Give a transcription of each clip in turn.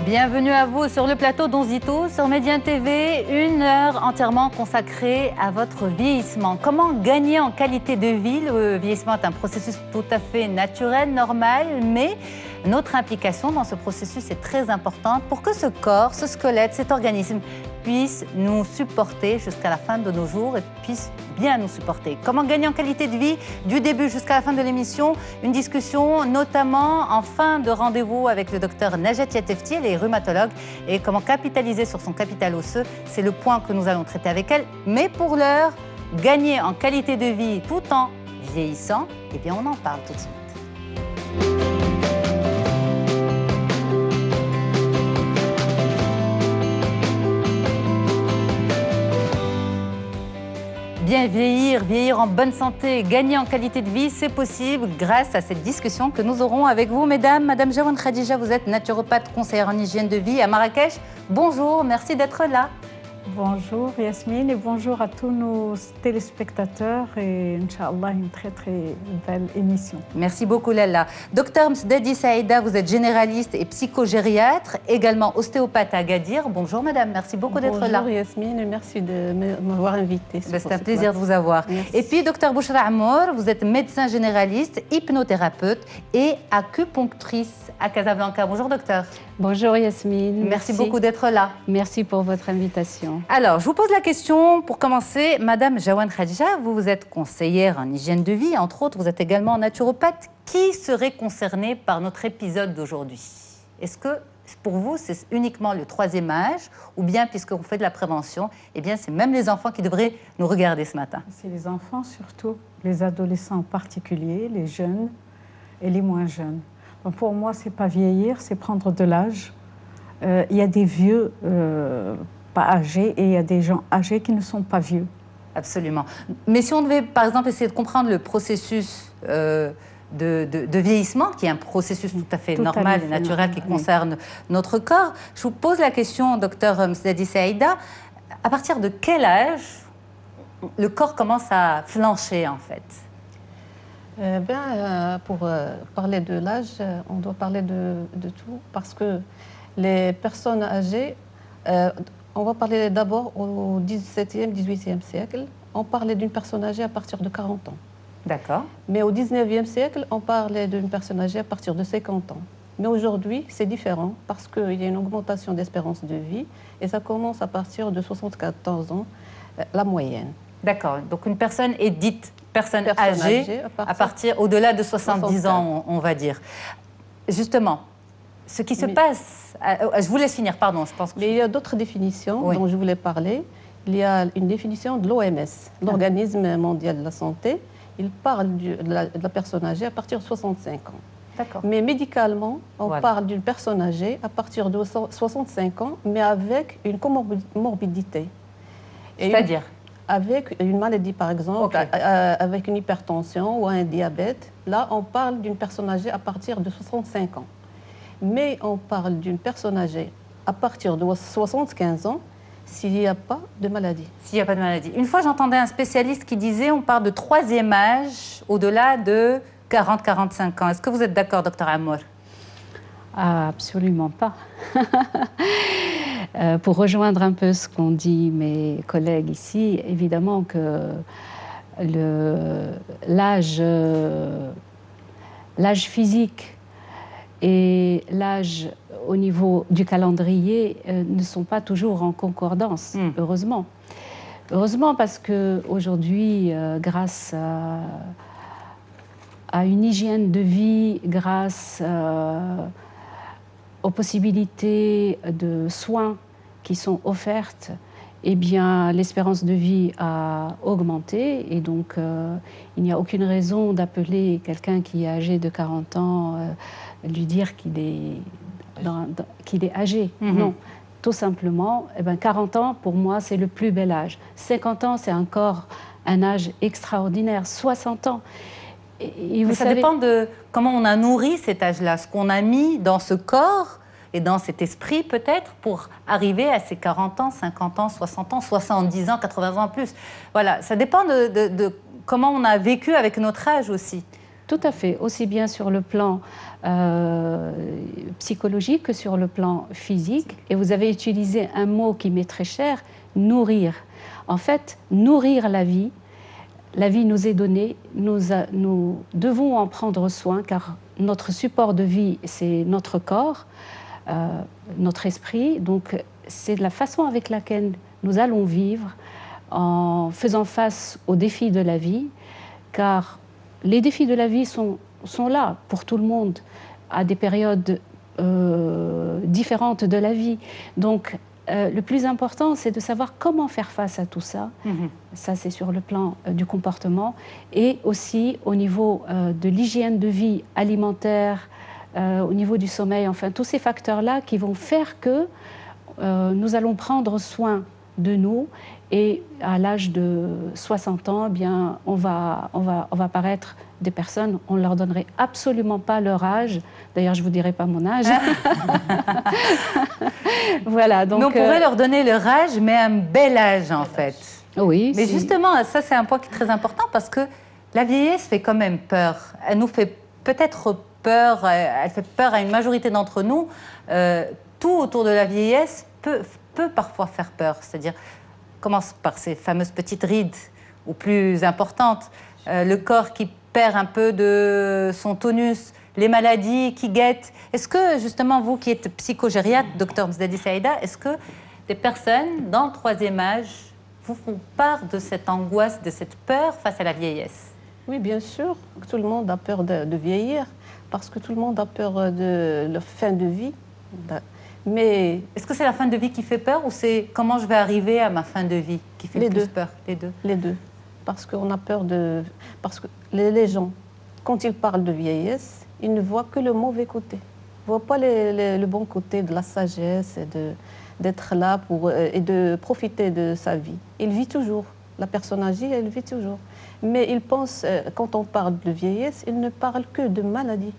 Bienvenue à vous sur le plateau d'Onzito, sur Médien TV, une heure entièrement consacrée à votre vieillissement. Comment gagner en qualité de vie? Le vieillissement est un processus tout à fait naturel, normal, mais notre implication dans ce processus est très importante pour que ce corps, ce squelette, cet organisme puisse nous supporter jusqu'à la fin de nos jours et puisse bien nous supporter. Comment gagner en qualité de vie du début jusqu'à la fin de l'émission? Une discussion notamment en fin de rendez-vous avec le docteur Najat Yatefti, elle est rhumatologue, et comment capitaliser sur son capital osseux. C'est le point que nous allons traiter avec elle. Mais pour l'heure, gagner en qualité de vie tout en vieillissant, eh bien on en parle tout de suite. Bien vieillir en bonne santé, gagner en qualité de vie, c'est possible grâce à cette discussion que nous aurons avec vous, mesdames. Madame Jawan Khadija, vous êtes naturopathe, conseillère en hygiène de vie à Marrakech. Bonjour, merci d'être là. Bonjour Yasmine et bonjour à tous nos téléspectateurs et Inch'Allah une très belle émission. Merci beaucoup Lalla. Docteur Msdadi Saïda, vous êtes généraliste et psychogériatre, également ostéopathe à Agadir. Bonjour madame, merci beaucoup d'être là. Bonjour Yasmine et merci de m'avoir invitée. C'est un plaisir de vous avoir. Merci. Et puis docteur Bouchra Amour, vous êtes médecin généraliste, hypnothérapeute et acupunctrice à Casablanca. Bonjour docteur. Bonjour Yasmine. Merci beaucoup d'être là. Merci pour votre invitation. Alors, je vous pose la question pour commencer. Madame Jawan Khadija, vous êtes conseillère en hygiène de vie, entre autres, vous êtes également naturopathe. Qui serait concerné par notre épisode d'aujourd'hui? Est-ce que pour vous, c'est uniquement le troisième âge ou bien, puisqu'on fait de la prévention, eh bien, c'est même les enfants qui devraient nous regarder ce matin? C'est les enfants surtout, les adolescents en particulier, les jeunes et les moins jeunes. Donc pour moi, ce n'est pas vieillir, c'est prendre de l'âge. Il y a des vieux pas âgés et il y a des gens âgés qui ne sont pas vieux. Absolument. Mais si on devait, par exemple, essayer de comprendre le processus de vieillissement, qui est un processus tout à fait normal et naturel qui concerne notre corps, je vous pose la question, docteur Msdadi Saïda, à partir de quel âge le corps commence à flancher, en fait? Pour parler de l'âge, on doit parler de tout, parce que les personnes âgées, on va parler d'abord au XVIIe, XVIIIe siècle, on parlait d'une personne âgée à partir de 40 ans. D'accord. Mais au XIXe siècle, on parlait d'une personne âgée à partir de 50 ans. Mais aujourd'hui, c'est différent parce qu'il y a une augmentation d'espérance de vie et ça commence à partir de 74 ans, la moyenne. D'accord. Donc une personne est dite personne âgée à partir au-delà de 70 ans, on va dire. Justement, ce qui se passe... je vous laisse finir, pardon. Je pense que... Mais il y a d'autres définitions dont je voulais parler. Il y a une définition de l'OMS, l'Organisme mondial de la santé. Il parle de la personne âgée à partir de 65 ans. D'accord. Mais médicalement, on parle d'une personne âgée à partir de 65 ans, mais avec une comorbidité. C'est-à-dire avec une maladie, par exemple, avec une hypertension ou un diabète. Là, on parle d'une personne âgée à partir de 65 ans. Mais on parle d'une personne âgée à partir de 75 ans s'il n'y a pas de maladie. S'il n'y a pas de maladie. Une fois, j'entendais un spécialiste qui disait on parle de troisième âge au-delà de 40-45 ans. Est-ce que vous êtes d'accord, docteur Amour? Absolument pas. Pour rejoindre un peu ce qu'ont dit mes collègues ici, évidemment que l'âge physique et l'âge au niveau du calendrier ne sont pas toujours en concordance, heureusement. Heureusement parce qu'aujourd'hui, grâce à une hygiène de vie, grâce aux possibilités de soins qui sont offertes, eh bien, l'espérance de vie a augmenté et donc il n'y a aucune raison d'appeler quelqu'un qui est âgé de 40 ans, lui dire qu'il est âgé. Non, tout simplement, 40 ans, pour moi, c'est le plus bel âge. 50 ans, c'est encore un âge extraordinaire. 60 ans. Mais ça dépend de comment on a nourri cet âge-là, ce qu'on a mis dans ce corps et dans cet esprit peut-être pour arriver à ces 40 ans, 50 ans, 60 ans, 70 ans, 80 ans plus. Voilà, ça dépend de comment on a vécu avec notre âge aussi. Tout à fait, aussi bien sur le plan psychologique que sur le plan physique. Et vous avez utilisé un mot qui m'est très cher, nourrir. En fait, nourrir la vie nous est donnée, nous devons en prendre soin car notre support de vie, c'est notre corps, notre esprit. Donc, c'est la façon avec laquelle nous allons vivre en faisant face aux défis de la vie, car les défis de la vie sont là pour tout le monde, à des périodes différentes de la vie. Donc, le plus important, c'est de savoir comment faire face à tout ça. Ça, c'est sur le plan du comportement et aussi au niveau de l'hygiène de vie alimentaire, au niveau du sommeil, enfin, tous ces facteurs-là qui vont faire que nous allons prendre soin de nous et à l'âge de 60 ans, eh bien, on va paraître des personnes, on ne leur donnerait absolument pas leur âge. D'ailleurs, je ne vous dirai pas mon âge. Voilà, donc, mais on pourrait leur donner leur âge, mais un bel âge en fait. Oui. Mais justement, ça c'est un point qui est très important parce que la vieillesse fait quand même peur. Elle nous fait peut-être peur, elle fait peur à une majorité d'entre nous. Tout autour de la vieillesse peut parfois faire peur. C'est-à-dire, commence par ces fameuses petites rides ou plus importantes, le corps qui perd un peu de son tonus, les maladies qui guettent. Est-ce que, justement, vous qui êtes psychogériatre, docteur Mzdadi Saïda, est-ce que des personnes dans le 3e âge vous font part de cette angoisse, de cette peur face à la vieillesse? Oui, bien sûr. Tout le monde a peur de vieillir parce que tout le monde a peur de la fin de vie. Mais est-ce que c'est la fin de vie qui fait peur ou c'est comment je vais arriver à ma fin de vie qui fait le plus peur? Les deux. Les deux. Parce qu'on a peur de... Parce que les gens, quand ils parlent de vieillesse, ils ne voient que le mauvais côté. Ils ne voient pas le bon côté de la sagesse et d'être là et de profiter de sa vie. Il vit toujours. La personne âgée, elle vit toujours. Mais ils pensent, quand on parle de vieillesse, ils ne parlent que de maladie.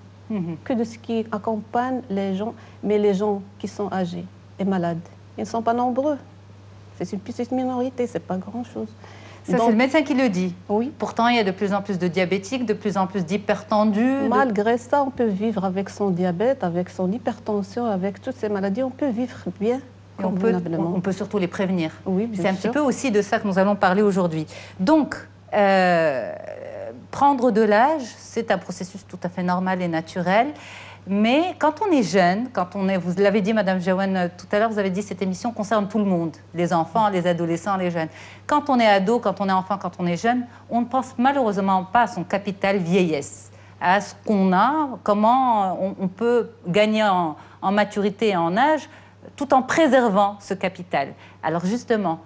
Que de ce qui accompagne les gens, mais les gens qui sont âgés et malades, ils ne sont pas nombreux. C'est une petite minorité, c'est pas grand-chose. Ça, c'est le médecin qui le dit. Oui. Pourtant, il y a de plus en plus de diabétiques, de plus en plus d'hypertendus. Malgré ça, on peut vivre avec son diabète, avec son hypertension, avec toutes ces maladies, on peut vivre bien. Et on peut surtout les prévenir. Oui, c'est un petit peu aussi de ça que nous allons parler aujourd'hui. Donc, prendre de l'âge, c'est un processus tout à fait normal et naturel. Mais quand on est jeune, vous l'avez dit, Madame Jaouane, tout à l'heure, vous avez dit que cette émission concerne tout le monde, les enfants, les adolescents, les jeunes. Quand on est ado, quand on est enfant, quand on est jeune, on ne pense malheureusement pas à son capital vieillesse, à ce qu'on a, comment on peut gagner en maturité et en âge, tout en préservant ce capital. Alors justement,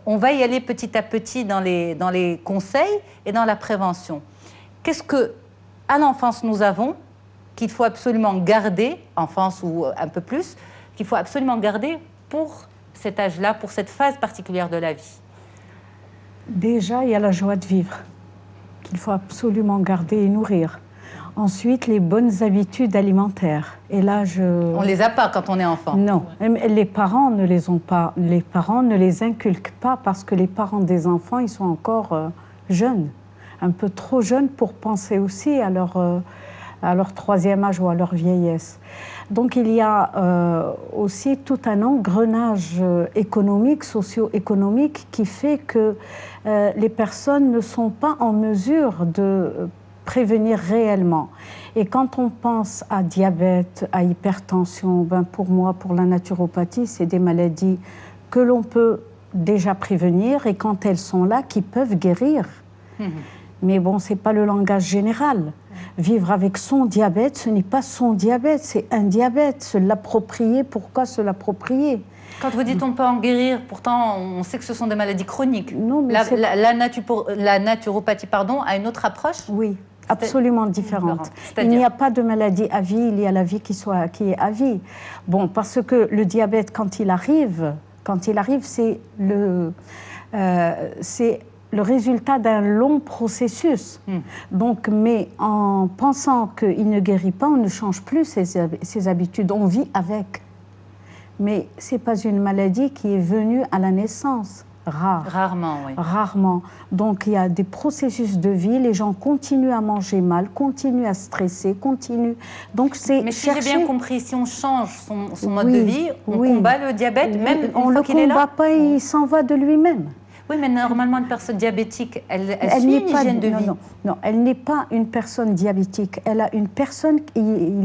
on va y aller petit à petit dans les conseils et dans la prévention. Qu'est-ce qu'à l'enfance nous avons, qu'il faut absolument garder, enfance ou un peu plus, qu'il faut absolument garder pour cet âge-là, pour cette phase particulière de la vie? Déjà, il y a la joie de vivre, qu'il faut absolument garder et nourrir. Ensuite, les bonnes habitudes alimentaires. Et là, on ne les a pas quand on est enfant. Non, les parents ne les ont pas. Les parents ne les inculquent pas parce que les parents des enfants, ils sont encore jeunes, un peu trop jeunes pour penser aussi à leur 3e âge ou à leur vieillesse. Donc il y a aussi tout un engrenage économique, socio-économique qui fait que les personnes ne sont pas en mesure de prévenir réellement. Et quand on pense à diabète, à hypertension, pour moi, pour la naturopathie, c'est des maladies que l'on peut déjà prévenir et quand elles sont là, qui peuvent guérir. Mais bon, ce n'est pas le langage général. Vivre avec son diabète, ce n'est pas son diabète, c'est un diabète. Se l'approprier, pourquoi se l'approprier? Quand vous dites on peut en guérir, pourtant on sait que ce sont des maladies chroniques. Non, mais la naturopathie a une autre approche? Oui, absolument différente. Il n'y a pas de maladie à vie, il y a la vie qui est à vie. Bon, parce que le diabète, quand il arrive, c'est le résultat d'un long processus. Donc, mais en pensant qu'il ne guérit pas, on ne change plus ses habitudes, on vit avec. Mais ce n'est pas une maladie qui est venue à la naissance. rare. Rarement, oui. Rarement. Donc il y a des processus de vie, les gens continuent à manger mal, continuent à stresser, continuent. Donc c'est Mais si j'ai bien compris, si on change son mode de vie, on oui. combat le diabète, même on une ne fois qu'il est là. le combat pas, il s'en va de lui-même. Oui, mais normalement, une personne diabétique, elle suit une hygiène de vie. Non, elle n'est pas une personne diabétique. Il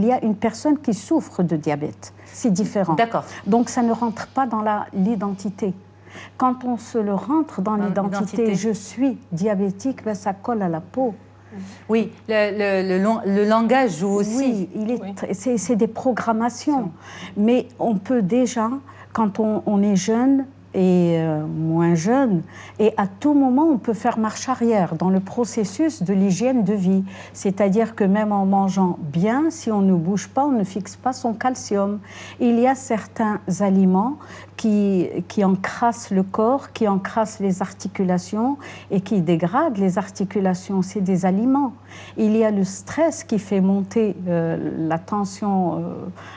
y a une personne qui souffre de diabète. C'est différent. D'accord. Donc ça ne rentre pas dans l'identité. Quand on se le rentre dans l'identité, je suis diabétique, ben ça colle à la peau. Oui, le langage joue aussi. Oui, c'est des programmations. Mais on peut déjà, quand on est jeune et moins jeune, et à tout moment on peut faire marche arrière dans le processus de l'hygiène de vie. C'est-à-dire que même en mangeant bien, si on ne bouge pas, on ne fixe pas son calcium. Il y a certains aliments qui encrassent le corps, qui encrassent les articulations et qui dégradent les articulations. C'est des aliments. Il y a le stress qui fait monter la tension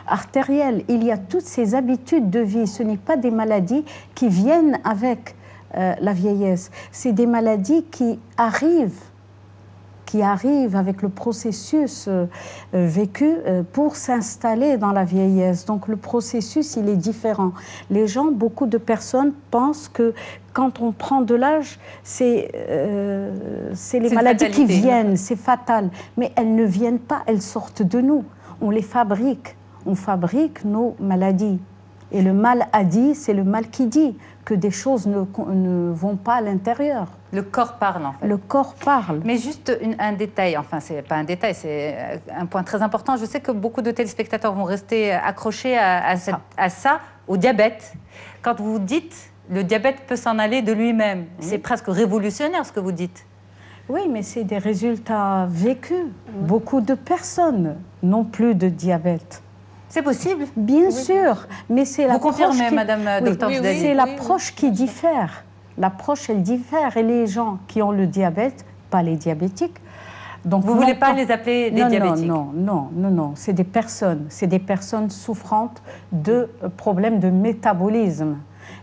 artérielle. Il y a toutes ces habitudes de vie. Ce n'est pas des maladies qui viennent avec la vieillesse. C'est des maladies qui arrivent avec le processus vécu pour s'installer dans la vieillesse. Donc le processus, il est différent. Les gens, beaucoup de personnes pensent que quand on prend de l'âge, c'est les maladies qui viennent, c'est fatal. Mais elles ne viennent pas, elles sortent de nous. On les fabrique. On fabrique nos maladies. Et le mal a dit, c'est le mal qui dit que des choses ne vont pas à l'intérieur. Le corps parle, en fait. Le corps parle. Mais juste un détail, enfin, c'est pas un détail, c'est un point très important. Je sais que beaucoup de téléspectateurs vont rester accrochés à ça, au diabète. Quand vous dites le diabète peut s'en aller de lui-même, c'est presque révolutionnaire ce que vous dites. Oui, mais c'est des résultats vécus. Beaucoup de personnes n'ont plus de diabète. C'est possible? Bien sûr, mais c'est la Vous confirmez, Madame Docteur Bouzdali? C'est l'approche qui diffère. L'approche, elle diffère. Et les gens qui ont le diabète, pas les diabétiques. Donc vous ne voulez pas les appeler des diabétiques? Non. C'est des personnes souffrantes de problèmes de métabolisme.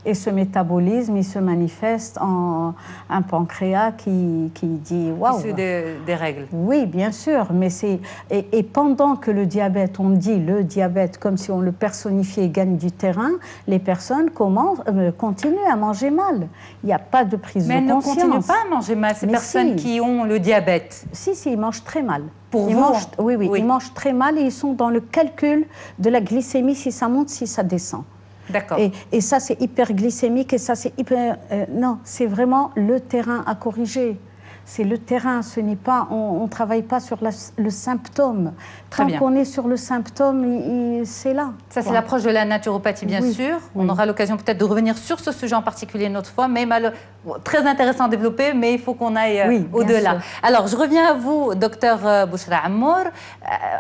Et ce métabolisme, il se manifeste en un pancréas qui dit waouh. C'est des règles. Oui, bien sûr, mais c'est et pendant que le diabète, on dit le diabète comme si on le personnifiait, gagne du terrain, les personnes continuent à manger mal. Il n'y a pas de prise de conscience. Mais elles ne continuent pas à manger mal, ces personnes qui ont le diabète. Si, ils mangent très mal. Pour vous? Oui, ils mangent très mal et ils sont dans le calcul de la glycémie, si ça monte, si ça descend. D'accord. Et ça, c'est hyperglycémique et ça, c'est hyper... non, c'est vraiment le terrain à corriger. C'est le terrain, ce n'est pas... On ne travaille pas sur le symptôme. Tant qu'on est sur le symptôme, c'est là. Ça, c'est l'approche de la naturopathie, bien sûr. On aura l'occasion peut-être de revenir sur ce sujet en particulier une autre fois, mais très intéressant à développer, mais il faut qu'on aille au-delà. Alors, je reviens à vous, docteur Bouchra Amour.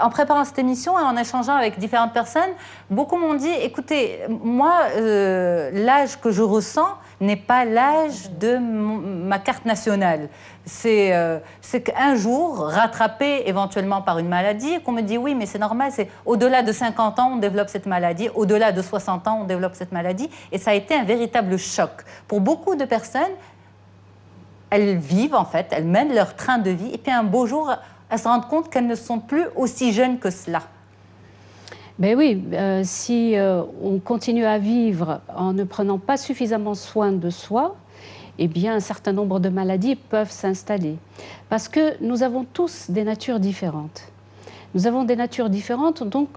En préparant cette émission et en échangeant avec différentes personnes, beaucoup m'ont dit, écoutez, moi, l'âge que je ressens n'est pas l'âge de ma carte nationale. C'est qu'un jour, rattrapé éventuellement par une maladie, qu'on me dit oui, mais c'est normal, c'est au-delà de 50 ans, on développe cette maladie, au-delà de 60 ans, on développe cette maladie. Et ça a été un véritable choc. Pour beaucoup de personnes, elles vivent en fait, elles mènent leur train de vie, et puis un beau jour, elles se rendent compte qu'elles ne sont plus aussi jeunes que cela. Ben oui, si on continue à vivre en ne prenant pas suffisamment soin de soi, eh bien, un certain nombre de maladies peuvent s'installer. Parce que nous avons tous des natures différentes. Nous avons des natures différentes, donc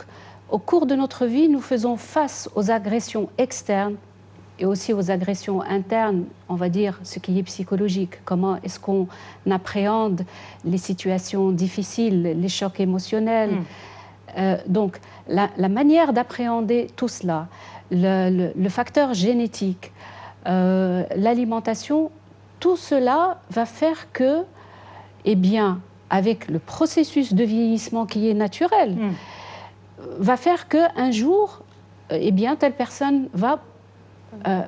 au cours de notre vie, nous faisons face aux agressions externes et aussi aux agressions internes, on va dire ce qui est psychologique. Comment est-ce qu'on appréhende les situations difficiles, les chocs émotionnels. Donc, la manière d'appréhender tout cela, le facteur génétique, l'alimentation, tout cela va faire que, eh bien, avec le processus de vieillissement qui est naturel, va faire qu'un jour, eh bien, telle personne va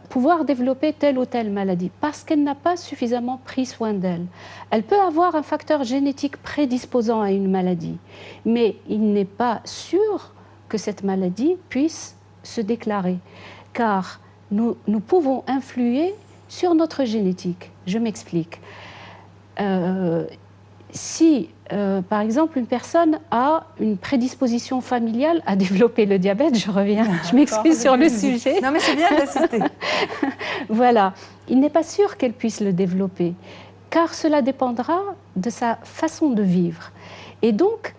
pouvoir développer telle ou telle maladie parce qu'elle n'a pas suffisamment pris soin d'elle. Elle peut avoir un facteur génétique prédisposant à une maladie, mais il n'est pas sûr que cette maladie puisse se déclarer, car nous pouvons influer sur notre génétique. Je m'explique. Si, par exemple, une personne a une prédisposition familiale à développer le diabète, je reviens, je m'excuse sur le sujet. Non, mais c'est bien d'assister. Voilà, il n'est pas sûr qu'elle puisse le développer, car cela dépendra de sa façon de vivre. Et donc,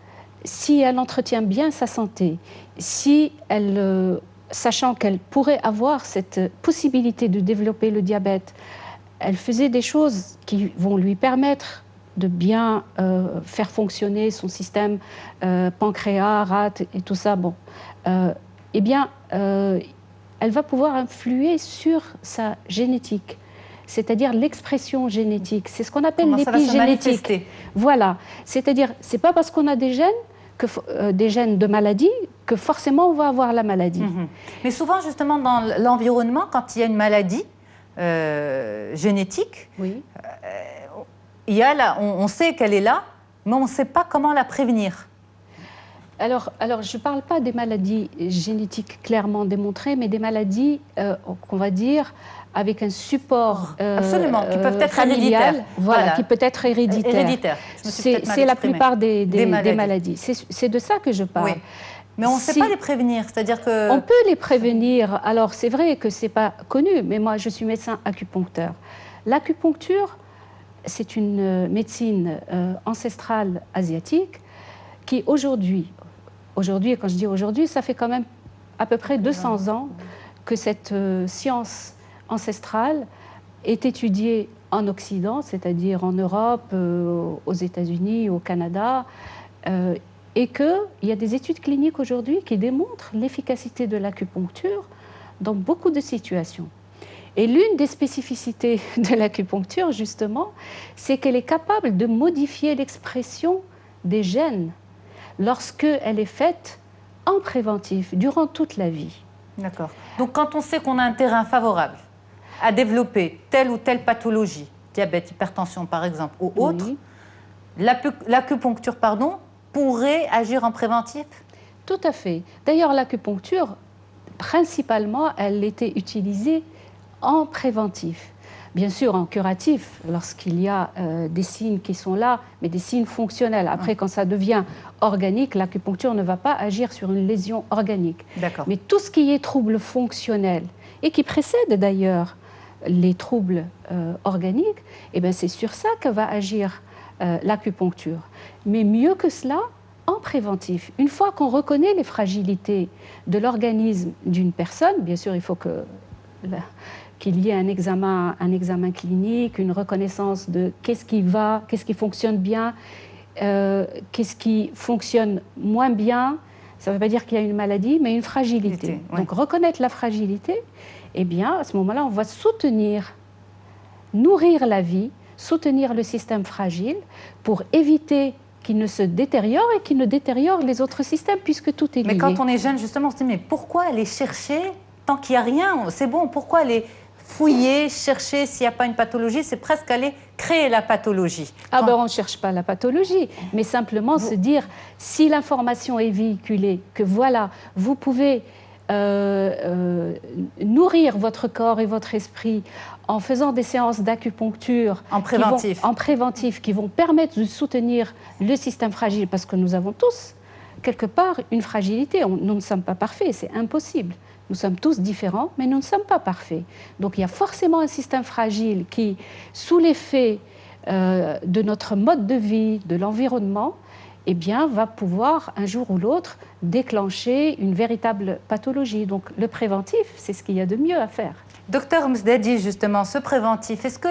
si elle entretient bien sa santé, si elle, sachant qu'elle pourrait avoir cette possibilité de développer le diabète, elle faisait des choses qui vont lui permettre de bien faire fonctionner son système pancréas, rate et tout ça, bon, eh bien, elle va pouvoir influer sur sa génétique, c'est-à-dire l'expression génétique. C'est ce qu'on appelle l'épigénétique. Voilà, c'est-à-dire, c'est pas parce qu'on a des gènes de maladie que forcément on va avoir la maladie. Mais souvent, justement, dans l'environnement, quand il y a une maladie génétique, oui. Il y a on sait qu'elle est là, mais on ne sait pas comment la prévenir. Alors je ne parle pas des maladies génétiques clairement démontrées, mais des maladies, qu'on va dire, avec un support absolument, qui peuvent être familial, héréditaires. Voilà, qui peut être héréditaire. C'est la plupart des maladies. C'est de ça que je parle. Oui. Mais on ne sait pas les prévenir, c'est-à-dire que... On peut les prévenir. Alors, c'est vrai que ce n'est pas connu, mais moi, je suis médecin acupuncteur. L'acupuncture, c'est une médecine ancestrale asiatique qui aujourd'hui, et quand je dis aujourd'hui, ça fait quand même à peu près 200 ans que cette science ancestrale est étudiée en Occident, c'est-à-dire en Europe, aux États-Unis, au Canada, et qu'il y a des études cliniques aujourd'hui qui démontrent l'efficacité de l'acupuncture dans beaucoup de situations. Et l'une des spécificités de l'acupuncture, justement, c'est qu'elle est capable de modifier l'expression des gènes lorsqu'elle est faite en préventif, durant toute la vie. D'accord. Donc quand on sait qu'on a un terrain favorable à développer telle ou telle pathologie, diabète, hypertension par exemple, ou autre, oui. L'acupuncture, pourrait agir en préventif? Tout à fait. D'ailleurs, l'acupuncture, principalement, elle était utilisée en préventif. Bien sûr, en curatif, lorsqu'il y a des signes qui sont là, mais des signes fonctionnels. Après, quand ça devient organique, l'acupuncture ne va pas agir sur une lésion organique. Mais tout ce qui est troubles fonctionnels, et qui précède d'ailleurs les troubles organiques, eh bien, c'est sur ça que va agir l'acupuncture. Mais mieux que cela, en préventif. Une fois qu'on reconnaît les fragilités de l'organisme d'une personne, bien sûr, il faut qu'il y ait un examen clinique, une reconnaissance de qu'est-ce qui va, qu'est-ce qui fonctionne bien, qu'est-ce qui fonctionne moins bien. Ça ne veut pas dire qu'il y a une maladie, mais une fragilité. Oui. Donc reconnaître la fragilité, eh bien, à ce moment-là, on va soutenir, nourrir la vie, soutenir le système fragile pour éviter qu'il ne se détériore et qu'il ne détériore les autres systèmes, puisque tout est lié. Mais quand on est jeune, justement, on se dit, mais pourquoi aller chercher tant qu'il n'y a rien? C'est bon, pourquoi aller fouiller, chercher s'il n'y a pas une pathologie? C'est presque aller créer la pathologie. On ne cherche pas la pathologie, mais simplement se dire, si l'information est véhiculée, que voilà, vous pouvez nourrir votre corps et votre esprit en faisant des séances d'acupuncture en préventif qui vont permettre de soutenir le système fragile, parce que nous avons tous, quelque part, une fragilité. Nous ne sommes pas parfaits, c'est impossible. Nous sommes tous différents, mais nous ne sommes pas parfaits. Donc il y a forcément un système fragile qui, sous l'effet de notre mode de vie, de l'environnement, eh bien, va pouvoir, un jour ou l'autre, déclencher une véritable pathologie. Donc le préventif, c'est ce qu'il y a de mieux à faire. Docteur Msdadi, justement, ce préventif, est-ce que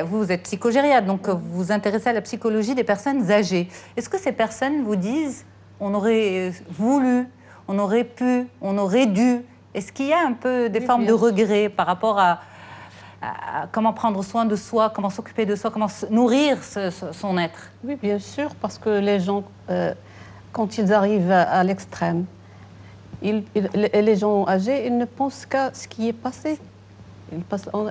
vous êtes psychogériatre, donc vous vous intéressez à la psychologie des personnes âgées. Est-ce que ces personnes vous disent on aurait voulu, on aurait pu, on aurait dû? Est-ce qu'il y a un peu des formes de regret par rapport à comment prendre soin de soi, comment s'occuper de soi, comment nourrir son être? Oui, bien sûr, parce que les gens, quand ils arrivent à l'extrême, les gens âgés, ils ne pensent qu'à ce qui est passé.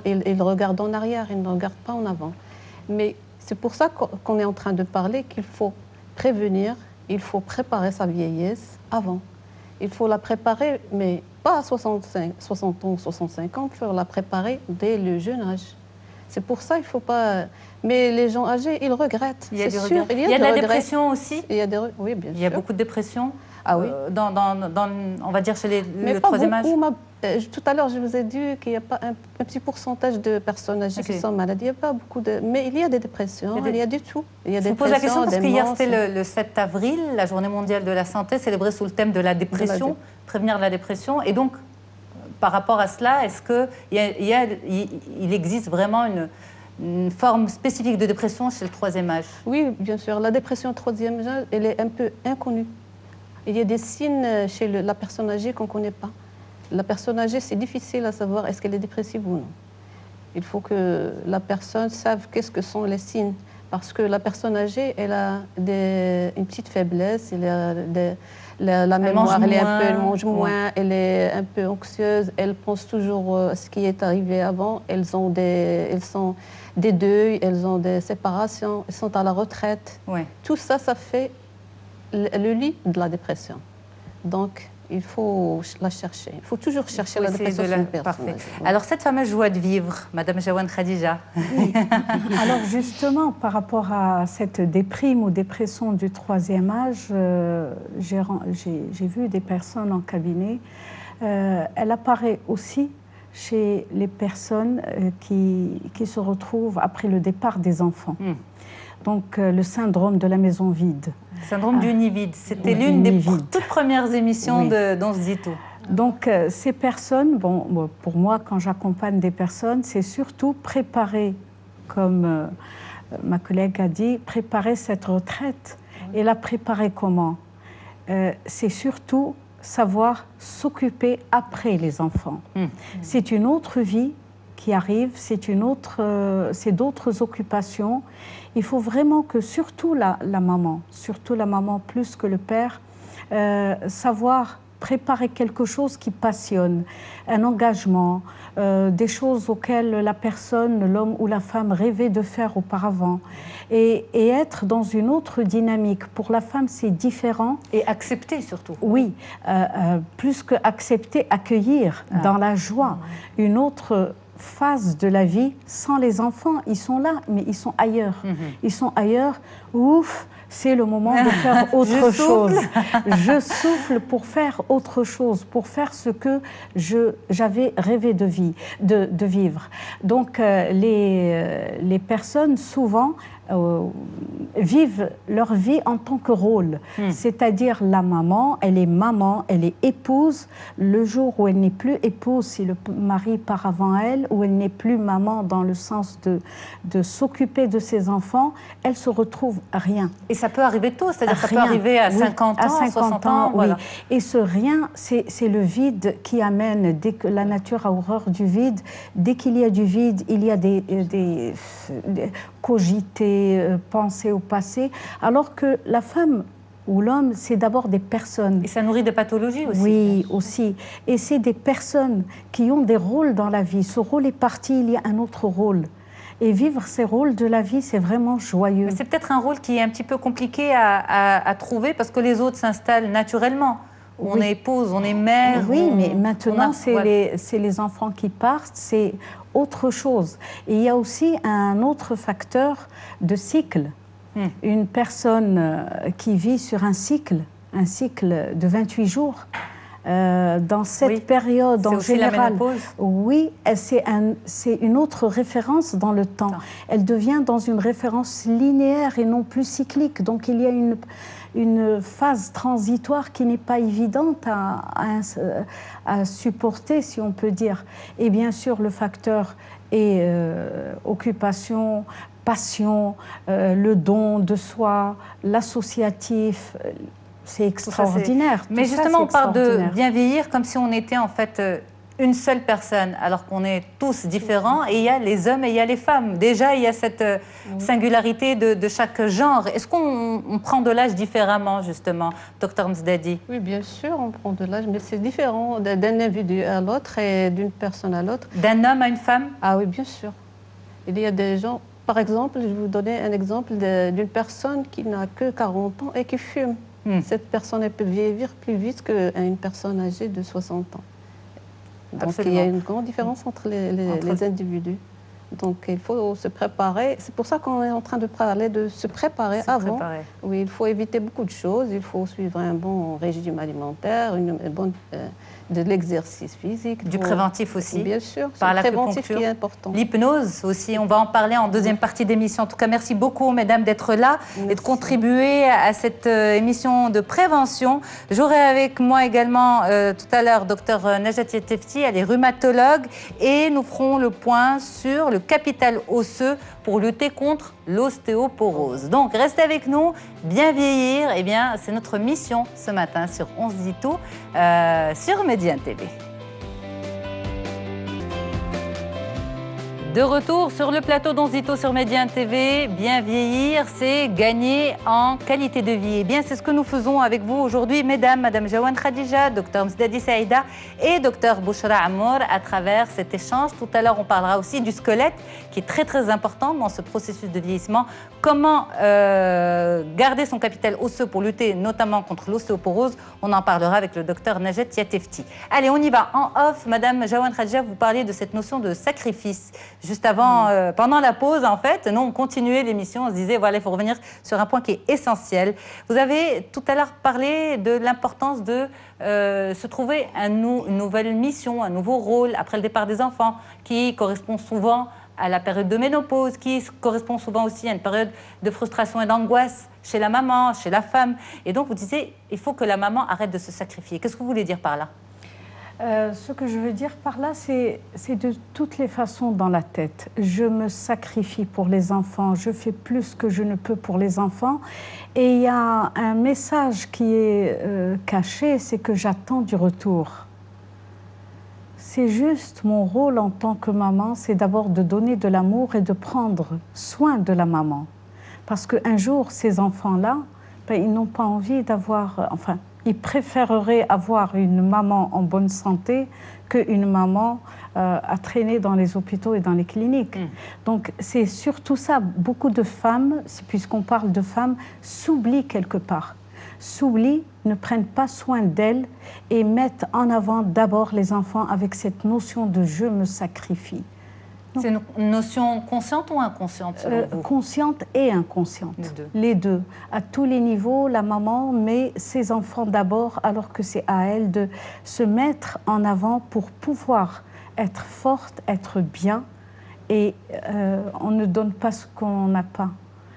Ils regardent en arrière, ils ne regardent pas en avant. Mais c'est pour ça qu'on est en train de parler qu'il faut prévenir, il faut préparer sa vieillesse avant. Il faut la préparer, mais pas à 60 ans, 65 ans, il faut la préparer dès le jeune âge. C'est pour ça qu'il ne faut pas... Mais les gens âgés, ils regrettent. Il y a du sûr, regret. Il y a de la dépression aussi. Oui, bien sûr. Il y a beaucoup de dépression. Ah oui. On va dire chez Mais le pas troisième âge. beaucoup. Tout à l'heure, je vous ai dit qu'il n'y a pas un petit pourcentage de personnes âgées qui sont malades. Il n'y a pas beaucoup de... Mais il y a des dépressions, il y a du tout. Il y a je vous pose la question parce qu'hier, c'était le 7 avril, la Journée mondiale de la santé, célébrée sous le thème de la dépression, prévenir la dépression. Et donc, par rapport à cela, est-ce qu'il existe vraiment une forme spécifique de dépression chez le troisième âge? Oui, bien sûr. La dépression troisième âge, elle est un peu inconnue. Il y a des signes chez la personne âgée qu'on ne connaît pas. La personne âgée, c'est difficile à savoir est-ce qu'elle est dépressive ou non. Il faut que la personne sache qu'est-ce que sont les signes. Parce que la personne âgée, elle a une petite faiblesse, la mémoire, elle mange moins, elle est un peu anxieuse, elle pense toujours à ce qui est arrivé avant. Elles sont des deuils, elles ont des séparations, elles sont à la retraite. Ouais. Tout ça, ça fait le lit de la dépression. Donc, il faut la chercher. Il faut toujours chercher la dépression chez une personne. Parfait. Alors, cette fameuse joie de vivre, Madame Jaouane Khadija. Oui. Alors, justement, par rapport à cette déprime ou dépression du troisième âge, j'ai vu des personnes en cabinet. Elle apparaît aussi chez les personnes qui se retrouvent après le départ des enfants. Donc, le syndrome de la maison vide. Syndrome du nid vide. C'était l'une des toutes premières émissions dans Zito. Donc, ces personnes, pour moi, quand j'accompagne des personnes, c'est surtout préparer, comme ma collègue a dit, préparer cette retraite. Et la préparer comment? C'est surtout savoir s'occuper après les enfants. C'est une autre vie qui arrive, c'est d'autres occupations. Il faut vraiment que surtout la maman plus que le père, savoir préparer quelque chose qui passionne, un engagement, des choses auxquelles la personne, l'homme ou la femme rêvait de faire auparavant et être dans une autre dynamique. Pour la femme, c'est différent. Et accepter surtout. Oui, plus que accepter, accueillir dans la joie une autre phase de la vie sans les enfants. Ils sont là, mais ils sont ailleurs. Ils sont ailleurs. Ouf, c'est le moment de faire autre chose. Je souffle pour faire autre chose, pour faire ce que j'avais rêvé de vivre. Donc, les personnes, souvent, vivent leur vie en tant que rôle. C'est-à-dire la maman, elle est épouse. Le jour où elle n'est plus épouse, si le mari part avant elle, où elle n'est plus maman dans le sens de s'occuper de ses enfants, elle se retrouve rien. Et ça peut arriver tôt, c'est-à-dire ça peut arriver à 50 ans, à 60 ans. Oui. Voilà. Et ce rien, c'est le vide qui amène, dès que la nature a horreur du vide, dès qu'il y a du vide, il y a des cogiter, penser au passé, alors que la femme ou l'homme, c'est d'abord des personnes. Et ça nourrit des pathologies aussi. Oui, aussi. Et c'est des personnes qui ont des rôles dans la vie. Ce rôle est parti, il y a un autre rôle. Et vivre ces rôles de la vie, c'est vraiment joyeux. Mais c'est peut-être un rôle qui est un petit peu compliqué à trouver parce que les autres s'installent naturellement. On est épouse, on est mère. Oui, mais maintenant, c'est les enfants qui partent, c'est autre chose. Et il y a aussi un autre facteur de cycle. Une personne qui vit sur un cycle de 28 jours, dans cette période en général, c'est une autre référence dans le temps. Elle devient dans une référence linéaire et non plus cyclique. Donc il y a une phase transitoire qui n'est pas évidente à supporter, si on peut dire. Et bien sûr, le facteur est occupation, passion, le don de soi, l'associatif. C'est extraordinaire. Mais justement, on parle de bien vieillir comme si on était en fait une seule personne, alors qu'on est tous différents. Et il y a les hommes et il y a les femmes. Déjà, il y a cette singularité de chaque genre. Est-ce qu'on prend de l'âge différemment, justement, Dr Mzdadi? Oui, bien sûr, on prend de l'âge, mais c'est différent d'un individu à l'autre et d'une personne à l'autre. D'un homme à une femme? Ah oui, bien sûr. Il y a des gens... Par exemple, je vais vous donner un exemple d'une personne qui n'a que 40 ans et qui fume. Cette personne elle peut vieillir plus vite qu'une personne âgée de 60 ans. Donc Absolument. il y a une grande différence entre les individus. Donc il faut se préparer. C'est pour ça qu'on est en train de parler de se préparer avant. Oui, il faut éviter beaucoup de choses. Il faut suivre un bon régime alimentaire, de l'exercice physique. Du préventif aussi. Bien sûr, par le préventif l'acupuncture. qui est important. L'hypnose aussi, on va en parler en deuxième partie d'émission. En tout cas, merci beaucoup, mesdames, d'être là et de contribuer à cette émission de prévention. J'aurai avec moi également tout à l'heure Dr Najat Yattefti, elle est rhumatologue, et nous ferons le point sur le capital osseux pour lutter contre l'ostéoporose. Donc, restez avec nous. Bien vieillir, eh bien, c'est notre mission ce matin sur On se dit tout sur Médiane TV. De retour sur le plateau d'Onzito sur Médiane TV, bien vieillir, c'est gagner en qualité de vie. Eh bien, c'est ce que nous faisons avec vous aujourd'hui, mesdames, Madame Jawan Khadija, Dr Msdadi Saïda et Dr Bouchra Amour, à travers cet échange. Tout à l'heure, on parlera aussi du squelette, qui est très, très important dans ce processus de vieillissement. Comment garder son capital osseux pour lutter notamment contre l'ostéoporose. On en parlera avec le Dr Najat Yattefti. Allez, on y va. En off, Madame Jawan Khadija, vous parliez de cette notion de sacrifice. Juste avant, pendant la pause, en fait, nous, on continuait l'émission, on se disait, voilà, il faut revenir sur un point qui est essentiel. Vous avez tout à l'heure parlé de l'importance de se trouver une nouvelle mission, un nouveau rôle après le départ des enfants, qui correspond souvent à la période de ménopause, qui correspond souvent aussi à une période de frustration et d'angoisse chez la maman, chez la femme. Et donc, vous disiez, il faut que la maman arrête de se sacrifier. Qu'est-ce que vous voulez dire par là ? Ce que je veux dire par là, c'est de toutes les façons dans la tête. Je me sacrifie pour les enfants, je fais plus que je ne peux pour les enfants. Et il y a un message qui est caché, c'est que j'attends du retour. C'est juste mon rôle en tant que maman, c'est d'abord de donner de l'amour et de prendre soin de la maman. Parce qu'un jour, ces enfants-là, ben, ils n'ont pas envie d'avoir... Enfin, ils préféreraient avoir une maman en bonne santé qu'une maman à traîner dans les hôpitaux et dans les cliniques. Donc c'est surtout ça. Beaucoup de femmes, puisqu'on parle de femmes, s'oublient quelque part. S'oublient, ne prennent pas soin d'elles et mettent en avant d'abord les enfants avec cette notion de « je me sacrifie ». C'est une notion consciente ou inconsciente selon vous ? Consciente et inconsciente, les deux. À tous les niveaux, la maman met ses enfants d'abord, alors que c'est à elle de se mettre en avant pour pouvoir être forte, être bien. Et on ne donne pas ce qu'on n'a pas.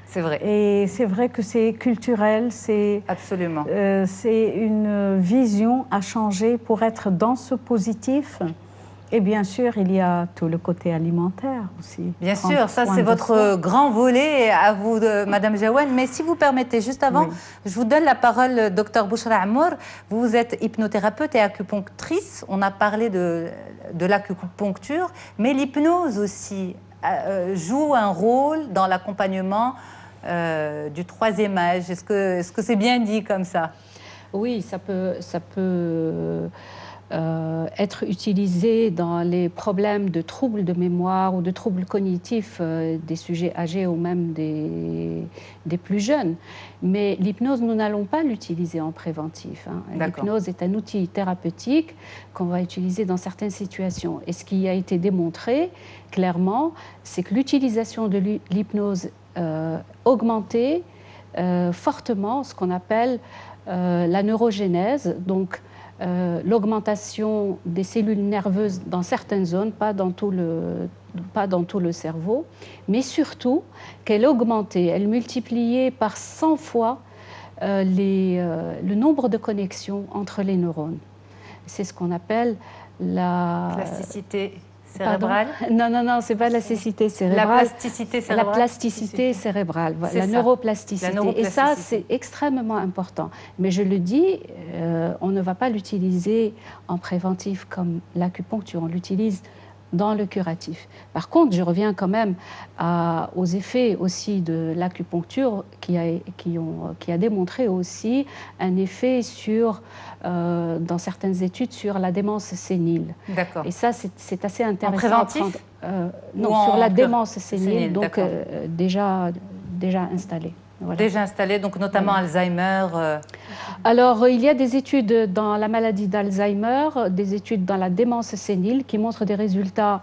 C'est vrai. Et c'est vrai que c'est culturel, c'est une vision à changer pour être dans ce positif. Et bien sûr, il y a tout le côté alimentaire aussi. Bien sûr, ça c'est votre grand volet à vous, Madame Jawan. Mais si vous permettez, juste avant, je vous donne la parole, Dr Bouchra Amour. Vous êtes hypnothérapeute et acupunctrice. On a parlé de l'acupuncture, mais l'hypnose aussi joue un rôle dans l'accompagnement du troisième âge. Est-ce que c'est bien dit comme ça ? Oui, ça peut être utilisé dans les problèmes de troubles de mémoire ou de troubles cognitifs des sujets âgés ou même des plus jeunes. Mais l'hypnose, nous n'allons pas l'utiliser en préventif. L'hypnose est un outil thérapeutique qu'on va utiliser dans certaines situations. Et ce qui a été démontré clairement, c'est que l'utilisation de l'hypnose augmentait fortement ce qu'on appelle la neurogénèse, donc l'augmentation des cellules nerveuses dans certaines zones, pas dans tout le cerveau, mais surtout qu'elle augmentait, elle multipliait par 100 fois le nombre de connexions entre les neurones. C'est ce qu'on appelle la... Plasticité cérébrale ? Non, c'est pas la cécité cérébrale. La plasticité cérébrale. La plasticité cérébrale, la neuroplasticité. Et ça, c'est extrêmement important. Mais je le dis, on ne va pas l'utiliser en préventif comme l'acupuncture. On l'utilise dans le curatif. Par contre, je reviens quand même aux effets aussi de l'acupuncture qui a démontré aussi un effet sur, dans certaines études, sur la démence sénile. D'accord. Et ça, c'est assez intéressant. En préventif non, sur la démence sénile, donc déjà installée. Voilà. Déjà installés, donc notamment Alzheimer. Alors, il y a des études dans la maladie d'Alzheimer, des études dans la démence sénile qui montrent des résultats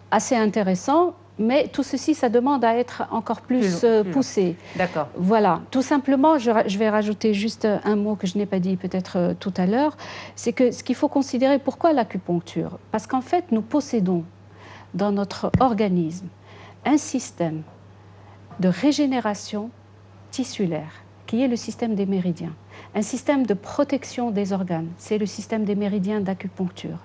assez intéressants, mais tout ceci, ça demande à être encore plus poussé. D'accord. Voilà, tout simplement, je vais rajouter juste un mot que je n'ai pas dit peut-être tout à l'heure, c'est que ce qu'il faut considérer, pourquoi l'acupuncture? Parce qu'en fait, nous possédons dans notre organisme un système de régénération tissulaire, qui est le système des méridiens. Un système de protection des organes, c'est le système des méridiens d'acupuncture.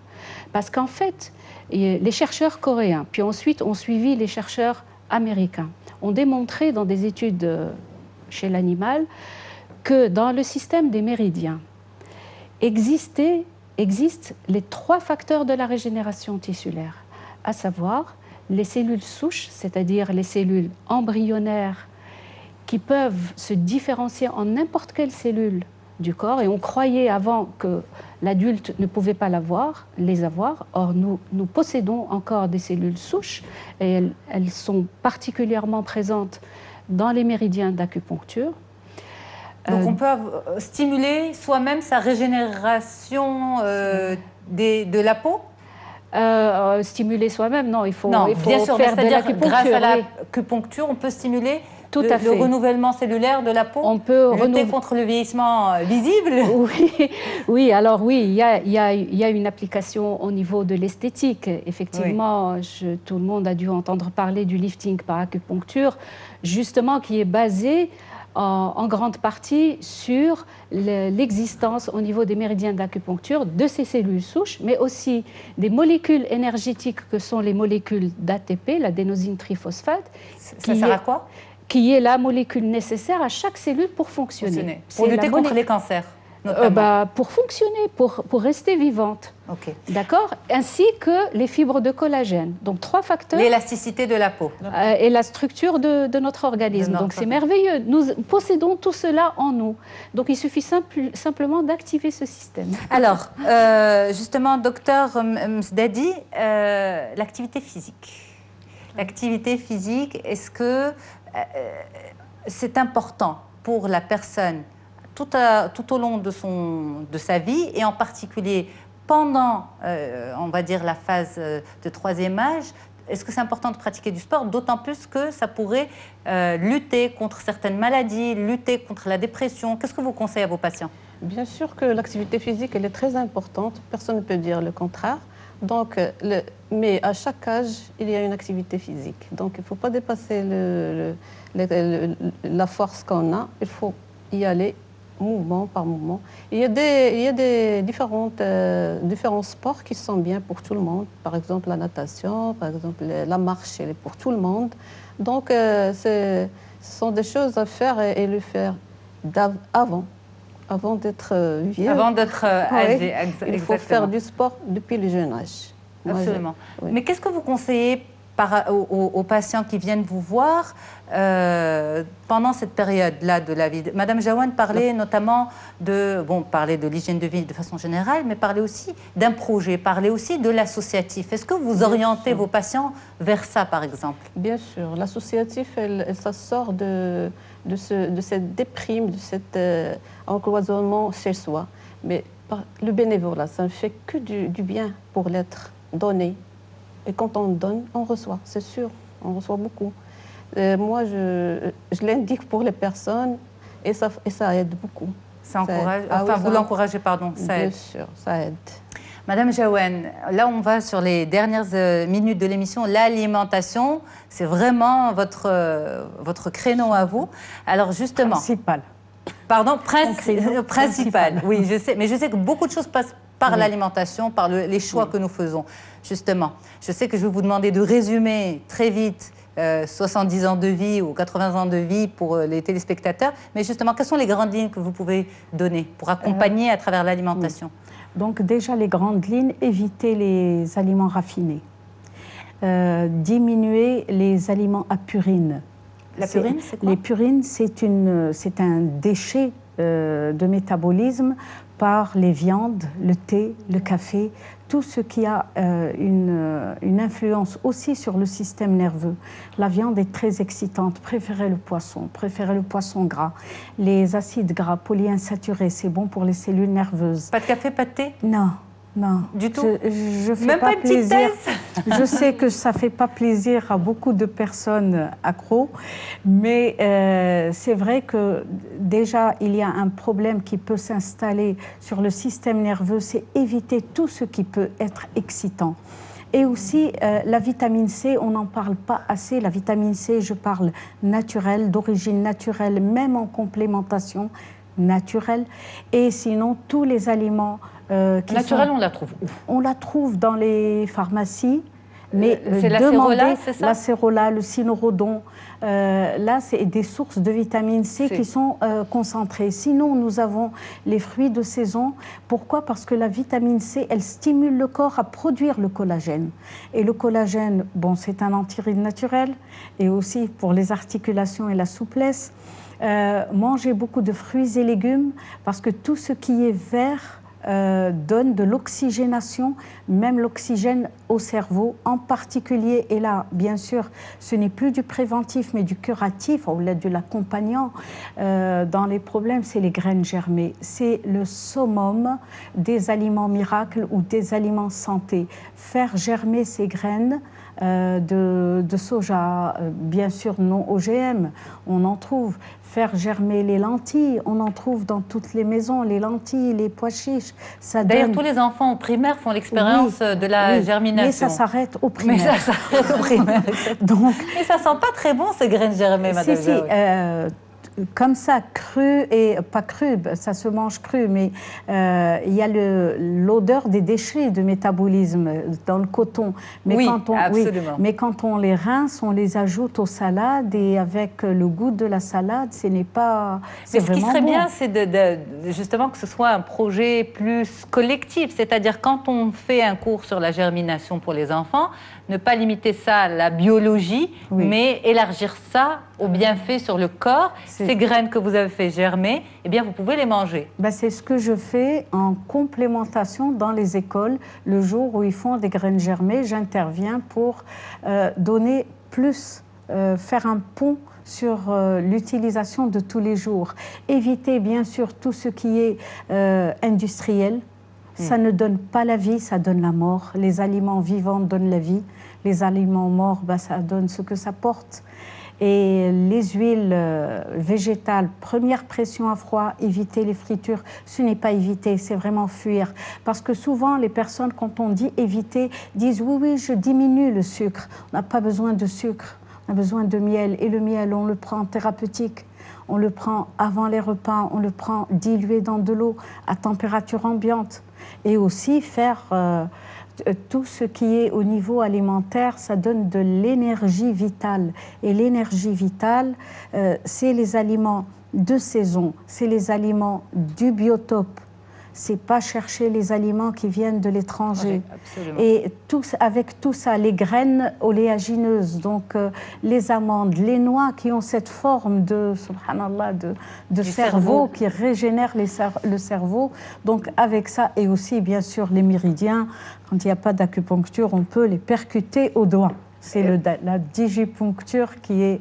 Parce qu'en fait, les chercheurs coréens, puis ensuite ont suivi les chercheurs américains, ont démontré dans des études chez l'animal que dans le système des méridiens existent les 3 facteurs de la régénération tissulaire, à savoir les cellules souches, c'est-à-dire les cellules embryonnaires qui peuvent se différencier en n'importe quelle cellule du corps. Et on croyait avant que l'adulte ne pouvait pas les avoir. Or, nous possédons encore des cellules souches et elles sont particulièrement présentes dans les méridiens d'acupuncture. Donc on peut stimuler soi-même sa régénération de la peau? Stimuler soi-même, non, il faut bien sûr, faire de l'acupuncture. Grâce à l'acupuncture, on peut stimuler le renouvellement cellulaire de la peau, on peut lutter contre le vieillissement visible. Oui, alors oui, il y a une application au niveau de l'esthétique. Effectivement, tout le monde a dû entendre parler du lifting par acupuncture, justement qui est basé en grande partie sur l'existence au niveau des méridiens d'acupuncture de ces cellules souches, mais aussi des molécules énergétiques que sont les molécules d'ATP, l'adénosine triphosphate. Ça sert à quoi? Qui est la molécule nécessaire à chaque cellule pour fonctionner. Pour lutter contre les cancers, pour fonctionner, pour rester vivante. Okay. D'accord? Ainsi que les fibres de collagène. Donc 3 facteurs. L'élasticité de la peau. Et la structure de notre organisme. Donc c'est merveilleux. Nous possédons tout cela en nous. Donc il suffit simplement d'activer ce système. Alors, justement, docteur Msdadi, l'activité physique. L'activité physique, est-ce que c'est important pour la personne tout au long de sa vie et en particulier pendant, on va dire, la phase de 3e âge? Est-ce que c'est important de pratiquer du sport, d'autant plus que ça pourrait lutter contre certaines maladies, lutter contre la dépression? Qu'est-ce que vous conseillez à vos patients? Bien sûr que l'activité physique, elle est très importante. Personne ne peut dire le contraire. Donc, mais à chaque âge, il y a une activité physique. Donc, il ne faut pas dépasser la force qu'on a. Il faut y aller mouvement par mouvement. Il y a des différents sports qui sont bien pour tout le monde. Par exemple, la natation, par exemple, la marche, elle est pour tout le monde. Donc, ce sont des choses à faire et le faire avant d'être vieux. Avant d'être âgé, il faut faire du sport depuis le jeune âge. Absolument. Mais qu'est-ce que vous conseillez aux patients qui viennent vous voir pendant cette période-là de la vie? Madame Jaouane parlait notamment parlait de l'hygiène de vie de façon générale, mais parlait aussi d'un projet, parlait aussi de l'associatif. Est-ce que vous orientez vos patients vers ça, par exemple? Bien sûr. L'associatif, ça sort de cette déprime, de cet encloisonnement chez soi. Mais le bénévolat, ça ne fait que du bien pour l'être donné. Et quand on donne, on reçoit, c'est sûr, on reçoit beaucoup. Moi, je l'indique pour les personnes et ça aide beaucoup. Ça encourage, vous l'encouragez, pardon, ça aide. Bien sûr, ça aide. Madame Jaouane, là on va sur les dernières minutes de l'émission. L'alimentation, c'est vraiment votre créneau à vous. Alors justement... Principal. Pardon, principal. Oui, je sais. Mais je sais que beaucoup de choses passent par l'alimentation, par les choix que nous faisons, justement. Je sais que je vais vous demander de résumer très vite 70 ans de vie ou 80 ans de vie pour les téléspectateurs. Mais justement, quelles sont les grandes lignes que vous pouvez donner pour accompagner à travers l'alimentation? Donc déjà, les grandes lignes, éviter les aliments raffinés. Diminuer les aliments à purine. La purine, c'est quoi? Les purines, c'est un déchet de métabolisme part les viandes, le thé, le café, tout ce qui a une influence aussi sur le système nerveux. La viande est très excitante, préférez le poisson gras. Les acides gras polyinsaturés, c'est bon pour les cellules nerveuses. Pas de café, pas de thé? Non. Non, du tout. Je fais même pas une petite tasse. Je sais que ça fait pas plaisir à beaucoup de personnes accros, mais c'est vrai que déjà il y a un problème qui peut s'installer sur le système nerveux, c'est éviter tout ce qui peut être excitant. Et aussi la vitamine C, on n'en parle pas assez. La vitamine C, je parle naturelle, d'origine naturelle, même en complémentation naturelle. Et sinon tous les aliments naturelle, on la trouve où? On la trouve dans les pharmacies, mais c'est l'acérola, c'est ça? L'acérola, le cynorhodon, là, c'est des sources de vitamine C qui sont concentrées. Sinon, nous avons les fruits de saison. Pourquoi? Parce que la vitamine C, elle stimule le corps à produire le collagène. Et le collagène, bon, c'est un antiride naturel, et aussi pour les articulations et la souplesse. Mangez beaucoup de fruits et légumes, parce que tout ce qui est vert donne de l'oxygénation, même l'oxygène au cerveau en particulier. Et là, bien sûr, ce n'est plus du préventif, mais du curatif, ou de l'accompagnant dans les problèmes, c'est les graines germées. C'est le summum des aliments miracles ou des aliments santé. Faire germer ces graines de soja, bien sûr non OGM, on en trouve. Faire germer les lentilles, on en trouve dans toutes les maisons, les lentilles, les pois chiches. D'ailleurs, tous les enfants au primaire font l'expérience de la germination. Mais ça s'arrête au primaire. Mais ça s'arrête au primaire. Donc, mais ça sent pas très bon, ces graines germées, madame. Si, comme ça, cru et pas cru, ça se mange cru, mais il y a l'odeur des déchets de métabolisme dans le coton. Mais oui, quand absolument. Mais quand on les rince, on les ajoute aux salades et avec le goût de la salade, ce n'est pas. Mais ce qui serait bien, c'est justement que ce soit un projet plus collectif, c'est-à-dire quand on fait un cours sur la germination pour les enfants, ne pas limiter ça à la biologie, mais élargir ça aux bienfaits sur le corps. Ces graines que vous avez fait germer, eh bien, vous pouvez les manger. C'est ce que je fais en complémentation dans les écoles. Le jour où ils font des graines germées, j'interviens pour donner plus, faire un pont sur l'utilisation de tous les jours. Éviter, bien sûr, tout ce qui est industriel. Ça ne donne pas la vie, ça donne la mort. Les aliments vivants donnent la vie. Les aliments morts, ça donne ce que ça porte. Et les huiles végétales, première pression à froid, éviter les fritures. Ce n'est pas éviter, c'est vraiment fuir. Parce que souvent, les personnes, quand on dit éviter, disent oui, je diminue le sucre. On n'a pas besoin de sucre, on a besoin de miel. Et le miel, on le prend thérapeutique. On le prend avant les repas, on le prend dilué dans de l'eau à température ambiante. Et aussi faire tout ce qui est au niveau alimentaire, ça donne de l'énergie vitale. Et l'énergie vitale, c'est les aliments de saison, c'est les aliments du biotope. C'est pas chercher les aliments qui viennent de l'étranger. Et avec tout ça, les graines oléagineuses, donc les amandes, les noix qui ont cette forme de, subhanallah, de cerveau qui régénère le cerveau. Donc avec ça, et aussi bien sûr les méridiens, quand il n'y a pas d'acupuncture, on peut les percuter au doigt. C'est la digipuncture qui est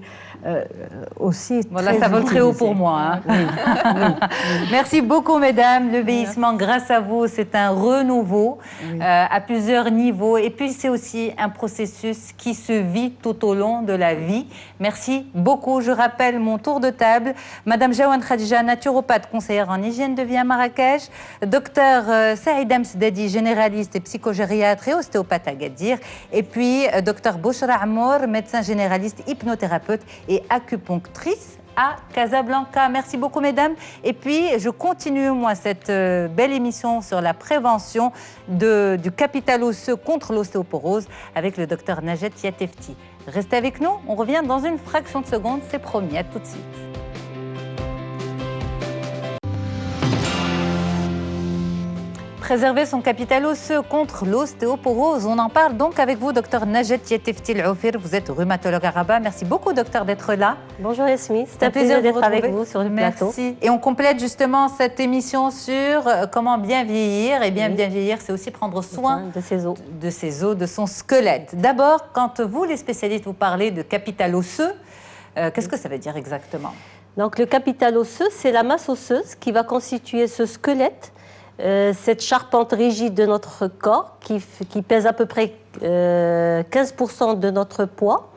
aussi voilà, ça vole très haut pour moi. Hein. Merci beaucoup, mesdames. Le vieillissement, grâce à vous, c'est un renouveau à plusieurs niveaux. Et puis, c'est aussi un processus qui se vit tout au long de la vie. Merci beaucoup. Je rappelle mon tour de table. Madame Jawan Khadija, naturopathe, conseillère en hygiène de vie à Marrakech. Docteur Saïd Amsdadi, généraliste et psychogériatre et ostéopathe à Agadir. Et puis, docteur Bouchra Amour, médecin généraliste, hypnothérapeute et acupunctrice à Casablanca. Merci beaucoup, mesdames. Et puis, je continue, moi, cette belle émission sur la prévention du capital osseux contre l'ostéoporose avec le docteur Najet Yatefti. Restez avec nous, on revient dans une fraction de seconde, c'est promis. À tout de suite. préserver son capital osseux contre l'ostéoporose? On en parle donc avec vous, docteur Najet Yettefti-El-Aoufir. Vous êtes rhumatologue à Rabat. Merci beaucoup, docteur, d'être là. Bonjour Yasmine, c'est un plaisir d'être avec vous sur le plateau. Merci. Et on complète justement cette émission sur comment bien vieillir. Et bien vieillir, c'est aussi prendre soin de ses os. De son squelette. D'abord, quand vous, les spécialistes, vous parlez de capital osseux, qu'est-ce que ça veut dire exactement? Donc le capital osseux, c'est la masse osseuse qui va constituer ce squelette, cette charpente rigide de notre corps qui pèse à peu près 15% de notre poids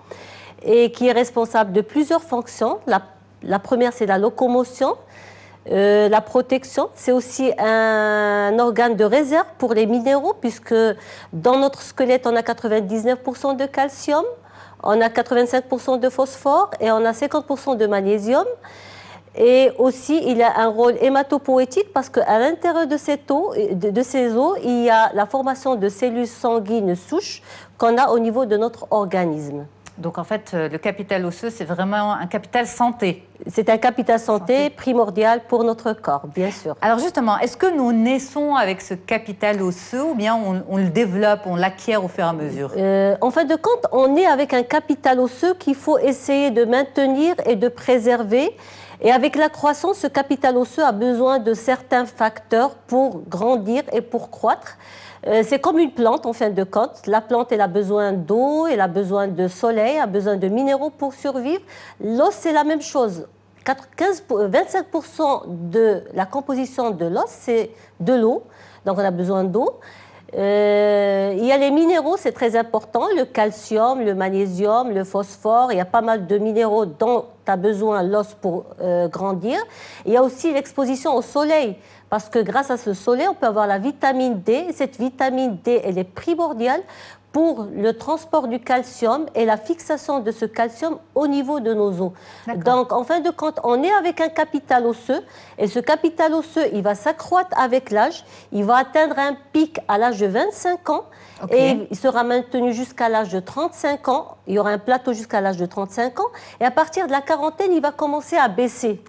et qui est responsable de plusieurs fonctions. La première, c'est la locomotion, la protection. C'est aussi un organe de réserve pour les minéraux puisque dans notre squelette, on a 99% de calcium, on a 85% de phosphore et on a 50% de magnésium. Et aussi, il a un rôle hématopoïétique parce qu'à l'intérieur de ces os, il y a la formation de cellules sanguines souches qu'on a au niveau de notre organisme. Donc en fait, le capital osseux, c'est vraiment un capital santé. C'est un capital santé primordial pour notre corps, bien sûr. Alors justement, est-ce que nous naissons avec ce capital osseux ou bien on le développe, on l'acquiert au fur et à mesure? En fin de compte, on est avec un capital osseux qu'il faut essayer de maintenir et de préserver. Et avec la croissance, ce capital osseux a besoin de certains facteurs pour grandir et pour croître. C'est comme une plante en fin de compte. La plante, elle a besoin d'eau, elle a besoin de soleil, elle a besoin de minéraux pour survivre. L'os, c'est la même chose. 25% de la composition de l'os, c'est de l'eau. Donc, on a besoin d'eau. Il y a les minéraux, c'est très important. Le calcium, le magnésium, le phosphore. Il y a pas mal de minéraux dont a besoin l'os pour grandir. Il y a aussi l'exposition au soleil. Parce que grâce à ce soleil, on peut avoir la vitamine D. Cette vitamine D, elle est primordiale pour le transport du calcium et la fixation de ce calcium au niveau de nos os. Donc, en fin de compte, on est avec un capital osseux et ce capital osseux, il va s'accroître avec l'âge. Il va atteindre un pic à l'âge de 25 ans et il sera maintenu jusqu'à l'âge de 35 ans. Il y aura un plateau jusqu'à l'âge de 35 ans et à partir de la quarantaine, il va commencer à baisser.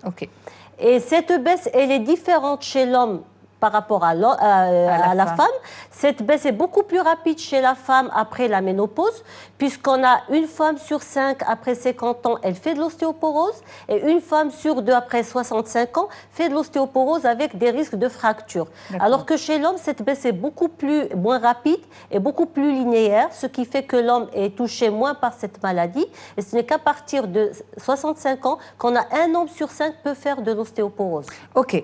Et cette baisse, elle est différente chez l'homme par rapport à la femme. Cette baisse est beaucoup plus rapide chez la femme après la ménopause, puisqu'on a une femme sur 5 après 50 ans, elle fait de l'ostéoporose, et une femme sur 2 après 65 ans fait de l'ostéoporose avec des risques de fracture. Alors que chez l'homme, cette baisse est moins rapide et beaucoup plus linéaire, ce qui fait que l'homme est touché moins par cette maladie. Et ce n'est qu'à partir de 65 ans qu'on a un homme sur 5 peut faire de l'ostéoporose. Ok.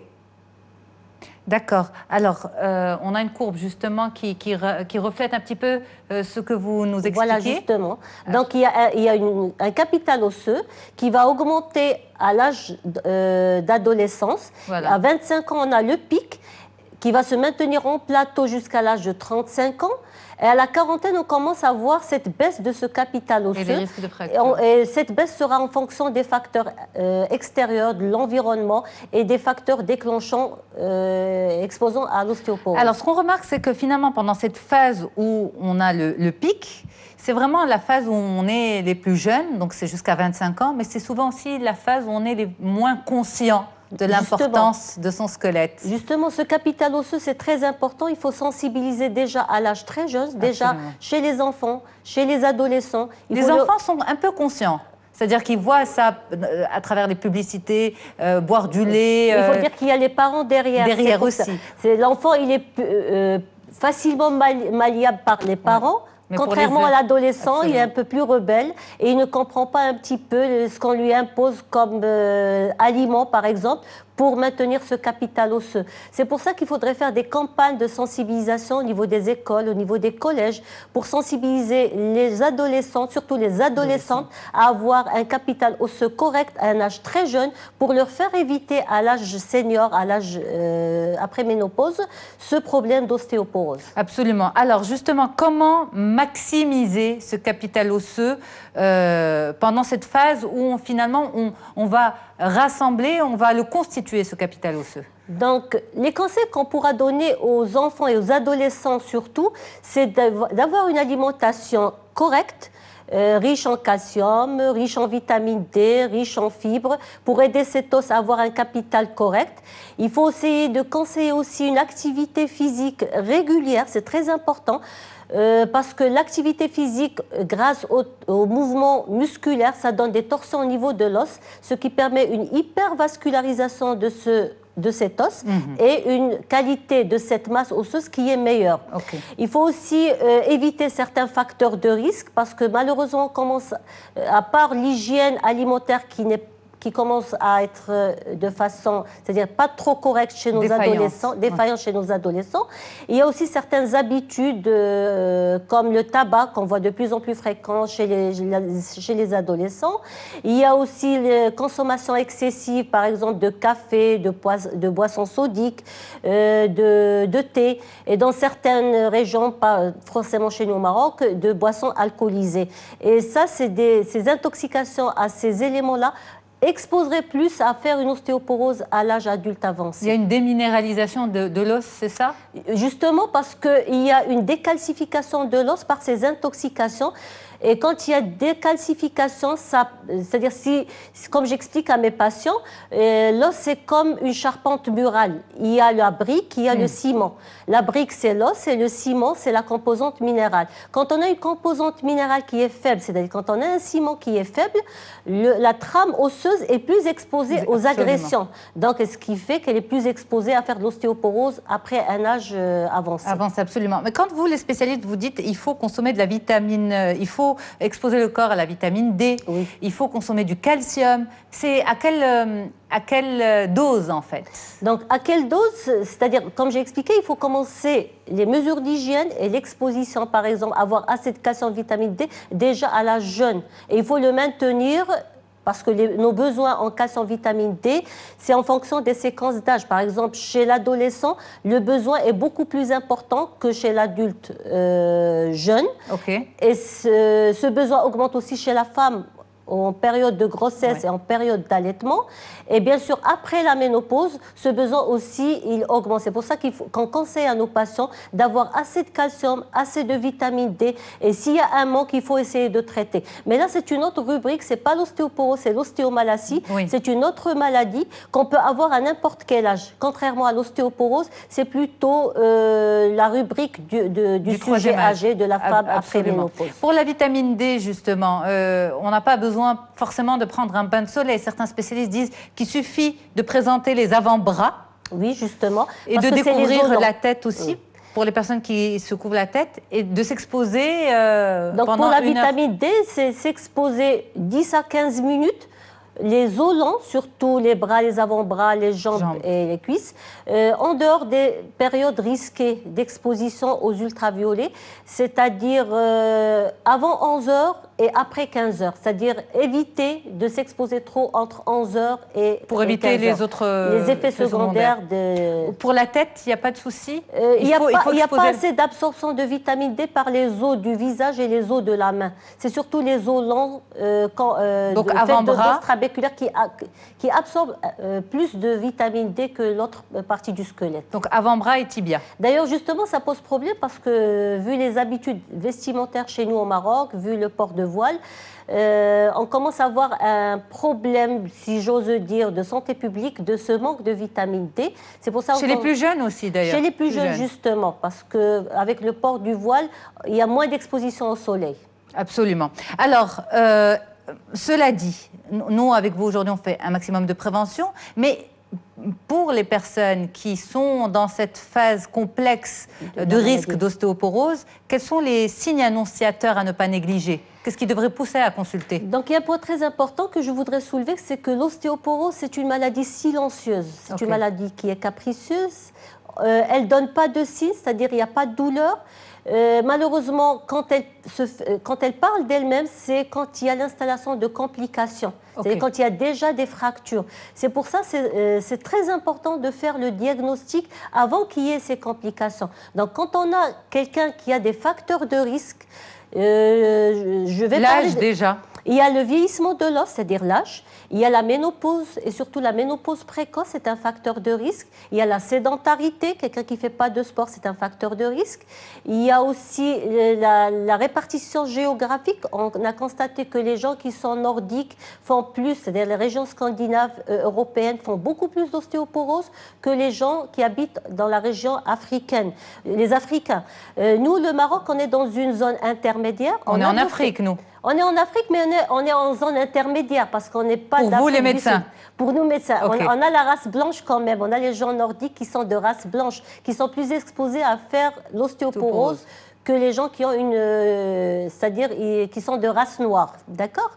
D'accord. Alors, on a une courbe justement qui reflète un petit peu ce que vous nous expliquez. Voilà, justement. Donc, il y a un capital osseux qui va augmenter à l'âge d'adolescence. À 25 ans, on a le pic qui va se maintenir en plateau jusqu'à l'âge de 35 ans. Et à la quarantaine, on commence à voir cette baisse de ce capital osseux. Et les risques de fracture. Et cette baisse sera en fonction des facteurs extérieurs, de l'environnement et des facteurs déclenchants exposant à l'ostéoporose. Alors, ce qu'on remarque, c'est que finalement, pendant cette phase où on a le pic, c'est vraiment la phase où on est les plus jeunes, donc c'est jusqu'à 25 ans, mais c'est souvent aussi la phase où on est les moins conscients de l'importance de son squelette. Justement, ce capital osseux, c'est très important. Il faut sensibiliser déjà à l'âge très jeune, déjà chez les enfants, chez les adolescents. Les enfants sont un peu conscients. C'est-à-dire qu'ils voient ça à travers les publicités, boire du lait. Il faut dire qu'il y a les parents derrière. Derrière aussi. L'enfant, il est facilement malliable par les parents. Mais contrairement à l'adolescent, il est un peu plus rebelle et il ne comprend pas un petit peu ce qu'on lui impose comme aliment, par exemple, pour maintenir ce capital osseux. C'est pour ça qu'il faudrait faire des campagnes de sensibilisation au niveau des écoles, au niveau des collèges, pour sensibiliser les adolescents, surtout les adolescentes, à avoir un capital osseux correct à un âge très jeune, pour leur faire éviter à l'âge senior, à l'âge après ménopause, ce problème d'ostéoporose. Absolument. Alors justement, comment maximiser ce capital osseux pendant cette phase où finalement on va rassembler, on va le constituer, ce capital osseux? Donc, les conseils qu'on pourra donner aux enfants et aux adolescents surtout, c'est d'avoir une alimentation correcte, riche en calcium, riche en vitamine D, riche en fibres, pour aider cet os à avoir un capital correct. Il faut essayer de conseiller aussi une activité physique régulière, c'est très important. Parce que l'activité physique, grâce au mouvement musculaire, ça donne des torsions au niveau de l'os, ce qui permet une hypervascularisation de cet os et une qualité de cette masse osseuse qui est meilleure. Il faut aussi éviter certains facteurs de risque parce que malheureusement, on commence, à part l'hygiène alimentaire qui commence à être de façon, c'est-à-dire pas trop correcte chez nos adolescents, défaillante chez nos adolescents. Il y a aussi certaines habitudes comme le tabac qu'on voit de plus en plus fréquent chez les adolescents. Il y a aussi la consommation excessive, par exemple, de café, de boissons sodiques, de thé, et dans certaines régions, pas forcément chez nous au Maroc, de boissons alcoolisées. Et ça, ces intoxications à ces éléments-là exposerait plus à faire une ostéoporose à l'âge adulte avancé. Il y a une déminéralisation de l'os, c'est ça? Justement parce qu'il y a une décalcification de l'os par ces intoxications. Et quand il y a décalcification, c'est-à-dire comme j'explique à mes patients, l'os c'est comme une charpente murale. Il y a la brique, il y a le ciment. La brique c'est l'os et le ciment c'est la composante minérale. Quand on a une composante minérale qui est faible, c'est-à-dire quand on a un ciment qui est faible, la trame osseuse est plus exposée aux agressions. Donc ce qui fait qu'elle est plus exposée à faire de l'ostéoporose après un âge avancé. Avancé, absolument. Mais quand vous, les spécialistes, vous dites il faut consommer de la vitamine, il faut exposer le corps à la vitamine D, il faut consommer du calcium. C'est à quelle dose, en fait? Donc, à quelle dose? C'est-à-dire, comme j'ai expliqué, il faut commencer les mesures d'hygiène et l'exposition, par exemple, avoir assez de calcium, vitamine D, déjà à l'âge jeune. Et il faut le maintenir parce que nos besoins en calcium, vitamine D, c'est en fonction des séquences d'âge. Par exemple, chez l'adolescent, le besoin est beaucoup plus important que chez l'adulte jeune. Et ce besoin augmente aussi chez la femme en période de grossesse et en période d'allaitement. Et bien sûr, après la ménopause, ce besoin aussi, il augmente. C'est pour ça qu'on conseille à nos patients d'avoir assez de calcium, assez de vitamine D. Et s'il y a un manque, il faut essayer de traiter. Mais là, c'est une autre rubrique. Ce n'est pas l'ostéoporose, c'est l'ostéomalacie. C'est une autre maladie qu'on peut avoir à n'importe quel âge. Contrairement à l'ostéoporose, c'est plutôt la rubrique du sujet âgé, de la femme après ménopause. Pour la vitamine D, justement, on n'a pas besoin forcément de prendre un bain de soleil. Certains spécialistes disent qu'il suffit de présenter les avant-bras. Oui, justement. Et de découvrir la tête aussi. Pour les personnes qui se couvrent la tête et de s'exposer Donc pendant pour la 1 heure. vitamine D, c'est s'exposer 10 à 15 minutes. Les os longs, surtout les bras, les avant-bras, les jambes et les cuisses, en dehors des périodes risquées d'exposition aux ultraviolets, c'est-à-dire avant 11 heures et après 15 heures. C'est-à-dire éviter de s'exposer trop entre 11 heures et 15 heures. Pour éviter les effets secondaires. Pour la tête, il n'y a pas de souci? Il n'y a pas assez d'absorption de vitamine D par les os du visage et les os de la main. C'est surtout les os longs donc avant-bras qui absorbent plus de vitamine D que l'autre partie du squelette. Donc avant-bras et tibia. D'ailleurs, justement, ça pose problème parce que vu les habitudes vestimentaires chez nous au Maroc, vu le port de voile, on commence à avoir un problème, si j'ose dire, de santé publique, de ce manque de vitamine D. C'est pour ça chez les plus jeunes aussi, d'ailleurs. Chez les plus jeunes, justement, parce qu'avec le port du voile, il y a moins d'exposition au soleil. Absolument. Alors, cela dit, nous, avec vous aujourd'hui, on fait un maximum de prévention, mais pour les personnes qui sont dans cette phase complexe de risque d'ostéoporose, quels sont les signes annonciateurs à ne pas négliger? Qu'est-ce qui devrait pousser à consulter? Donc, il y a un point très important que je voudrais soulever, c'est que l'ostéoporose, c'est une maladie silencieuse. C'est une maladie qui est capricieuse. Elle ne donne pas de signes, c'est-à-dire il n'y a pas de douleur. Malheureusement, quand elle parle d'elle-même, c'est quand il y a l'installation de complications, c'est-à-dire quand il y a déjà des fractures. C'est pour ça que c'est très important de faire le diagnostic avant qu'il y ait ces complications. Donc, quand on a quelqu'un qui a des facteurs de risque, je vais l'âge déjà. Il y a le vieillissement de l'os, c'est-à-dire l'âge. Il y a la ménopause, et surtout la ménopause précoce, c'est un facteur de risque. Il y a la sédentarité, quelqu'un qui ne fait pas de sport, c'est un facteur de risque. Il y a aussi la répartition géographique. On a constaté que les gens qui sont nordiques font plus, c'est-à-dire les régions scandinaves, européennes, font beaucoup plus d'ostéoporose que les gens qui habitent dans la région africaine, les Africains. Nous, le Maroc, on est dans une zone intermédiaire. On est en Afrique, nous. On est en Afrique, mais on est en zone intermédiaire parce qu'on n'est pas d'Afrique. Pour vous, les médecins? Pour nous, médecins. Okay. On a la race blanche quand même. On a les gens nordiques qui sont de race blanche, qui sont plus exposés à faire l'ostéoporose que les gens qui ont c'est-à-dire qui sont de race noire. D'accord?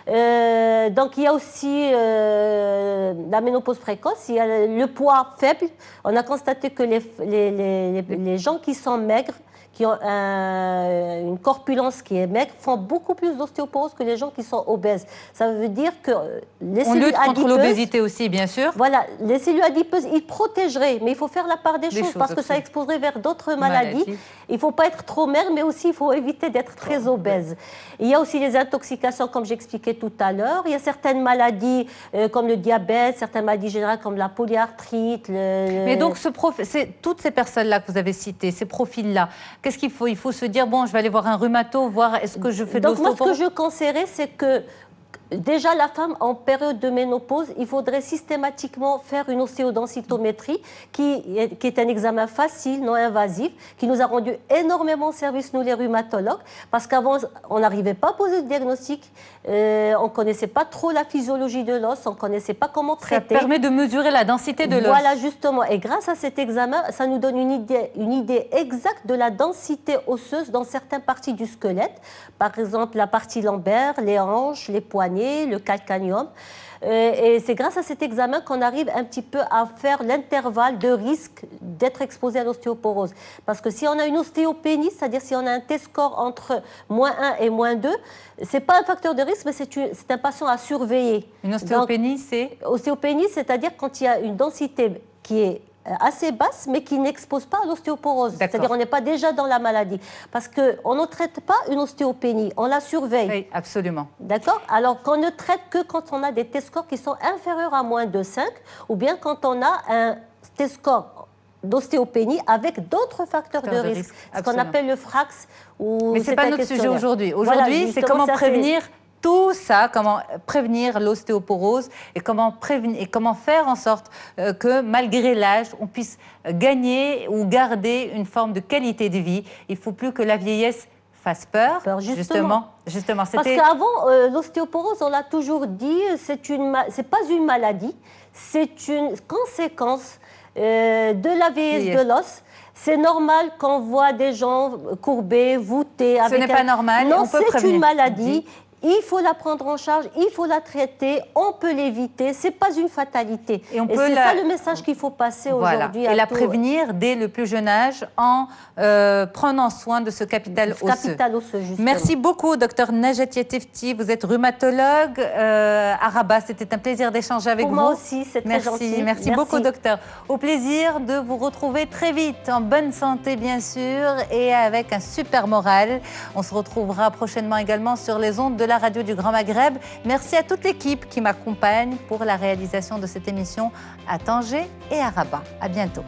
Donc il y a aussi la ménopause précoce, il y a le poids faible. On a constaté que les gens qui sont maigres, qui ont une corpulence qui est maigre, font beaucoup plus d'ostéoporose que les gens qui sont obèses. Ça veut dire que les cellules adipeuses... On lutte contre l'obésité aussi, bien sûr. Voilà, les cellules adipeuses, ils protégeraient, mais il faut faire la part des choses parce que ça exposerait vers d'autres maladies. Il ne faut pas être trop maigre, mais aussi il faut éviter d'être très obèse. Il y a aussi les intoxications, comme j'expliquais tout à l'heure. Il y a certaines maladies comme le diabète, certaines maladies générales comme la polyarthrite. Mais donc, toutes ces personnes-là que vous avez citées, ces profils-là, qu'est-ce qu'il faut? Il faut se dire, bon, je vais aller voir un rhumato, voir est-ce que je fais de l'ostéoporose. Donc moi, ce que je conseillerais, c'est que déjà, la femme, en période de ménopause, il faudrait systématiquement faire une ostéodensitométrie qui est un examen facile, non invasif, qui nous a rendu énormément service, nous les rhumatologues, parce qu'avant, on n'arrivait pas à poser le diagnostic, on ne connaissait pas trop la physiologie de l'os, on ne connaissait pas comment traiter. Ça permet de mesurer la densité de l'os. Voilà, justement. Et grâce à cet examen, ça nous donne une idée exacte de la densité osseuse dans certaines parties du squelette. Par exemple, la partie lombaire, les hanches, les poignets, le calcanéum. Et c'est grâce à cet examen qu'on arrive un petit peu à faire l'intervalle de risque d'être exposé à l'ostéoporose. Parce que si on a une ostéopénie, c'est-à-dire si on a un T-score entre -1 et -2, ce n'est pas un facteur de risque, mais c'est un patient à surveiller. Une ostéopénie, c'est? Ostéopénie, c'est-à-dire quand il y a une densité qui est assez basse, mais qui n'expose pas à l'ostéoporose. C'est-à-dire qu'on n'est pas déjà dans la maladie. Parce qu'on ne traite pas une ostéopénie, on la surveille. Oui, absolument. D'accord? Alors qu'on ne traite que quand on a des T-scores qui sont inférieurs à -5, ou bien quand on a un T-score d'ostéopénie avec d'autres facteurs de risque. Ce qu'on appelle le FRAX. Mais ce n'est pas notre sujet aujourd'hui. Aujourd'hui, voilà, c'est comment prévenir tout ça, comment prévenir l'ostéoporose et comment faire en sorte que malgré l'âge, on puisse gagner ou garder une forme de qualité de vie. Il ne faut plus que la vieillesse fasse peur, justement. Parce qu'avant, l'ostéoporose, on l'a toujours dit, c'est pas une maladie, c'est une conséquence de la vieillesse de l'os. C'est normal qu'on voit des gens courbés, voûtés. Ce n'est pas normal, non, c'est une maladie. Il faut la prendre en charge, il faut la traiter, on peut l'éviter, ce n'est pas une fatalité. Et c'est ça le message qu'il faut passer aujourd'hui. Et la prévenir dès le plus jeune âge en prenant soin de ce capital osseux. Merci beaucoup, Dr Najat Tifti. Vous êtes rhumatologue à Rabat. C'était un plaisir d'échanger avec vous. Pour moi aussi, c'est très gentil. Merci beaucoup, docteur. Au plaisir de vous retrouver très vite, en bonne santé, bien sûr, et avec un super moral. On se retrouvera prochainement également sur les ondes de la radio du Grand Maghreb. Merci à toute l'équipe qui m'accompagne pour la réalisation de cette émission à Tanger et à Rabat. À bientôt.